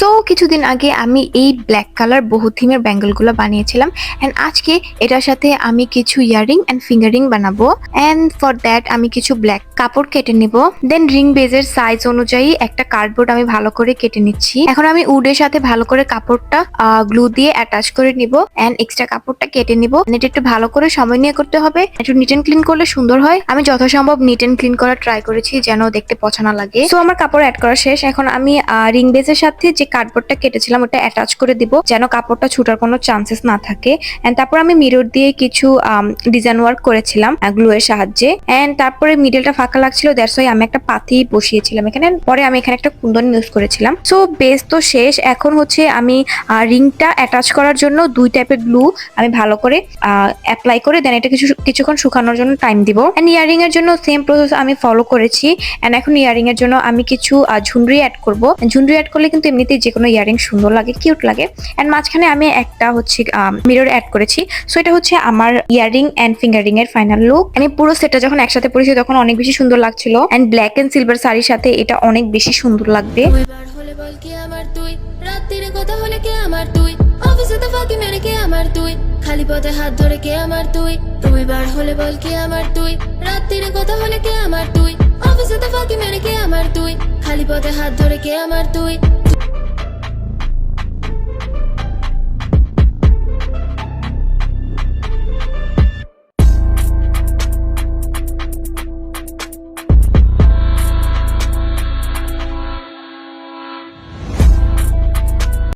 So কিছুদিন আগে আমি এই ব্ল্যাক কালার বহু থিমের ব্যাঙ্গেলগুলো বানিয়েছিলাম এন্ড আজকে এটার সাথে আমি কিছু ইয়ারিং এন্ড ফিঙ্গারিং বানাবো। এন্ড ফর দ্যাট আমি কিছু ব্ল্যাক কাপড় কেটে নিব। দেন রিং বেজের সাইজ অনুযায়ী একটা কার্ডবোর্ড আমি ভালো করে কেটে নিচ্ছি। এখন আমি উডের সাথে ভালো করে কাপড়টা গ্লু দিয়ে অ্যাটাচ করে নিব এন্ড এক্সট্রা কাপড়টা কেটে নিব। এটা একটু ভালো করে সময় নিয়ে করতে হবে, একটু নিট এন্ড ক্লিন করলে সুন্দর হয়। আমি যথাসম্ভব নিট এন্ড ক্লিন করার ট্রাই করেছি যেন দেখতে পছন্দ লাগে। সো আমার কাপড় অ্যাড করা শেষ। এখন আমি রিং বেজের সাথে যে কার্ডবোর্ডটা কেটেছিলাম ওটা অ্যাটাচ করে দিব যেন কাপড়টা ছুটার কোনো চান্সেস না থাকে। এন্ড তারপর আমি মিরর দিয়ে কিছু ডিজাইন ওয়ার্ক করেছিলাম গ্লু এর সাহায্যে। এন্ড তারপরে মিডলটা ফাঁকা লাগছিল, দ্যাটস ওয়াই আমি একটা পাতি বসিয়েছিলাম এখানে। পরে আমি এখানে একটা কুন্দন ইউজ করেছিলাম। সো বেস তো শেষ। এখন হচ্ছে আমি রিংটা অ্যাটাচ করার জন্য দুই টাইপের গ্লু আমি ভালো করে অ্যাপ্লাই করে দেন এটা কিছুক্ষণ শুকানোর জন্য টাইম দিব। এন্ড ইয়ারিং এর জন্য সেম প্রসেস আমি ফলো করেছি। এন্ড এখন ইয়ারিং এর জন্য আমি কিছু ঝুনরি অ্যাড করব। ঝুনরি অ্যাড করলে কিন্তু এমনিতেই যে কোনো ইয়ারিং সুন্দর লাগে, কিউট লাগে। এন্ড মাঝখানে আমি একটা হচ্ছে মিরর অ্যাড করেছি। সো এটা হচ্ছে আমার ইয়ারিং এন্ড ফিঙ্গারিং এর ফাইনাল লুক। আমি পুরো সেটটা যখন একসাথে পরেছি তখন অনেক বেশি সুন্দর লাগছিল। এন্ড ব্ল্যাক এন্ড সিলভার শাড়ির সাথে এটা অনেক বেশি সুন্দর লাগবে। খালি পথে হাত ধরে কে আমার তুই, রবিবার হলে বল কি আমার তুই, রাত্রিরে কথা হলে কে আমার তুই, অফিসে তো ফাঁকি মেরে কে আমার তুই, খালি পথে হাত ধরে কে আমার তুই।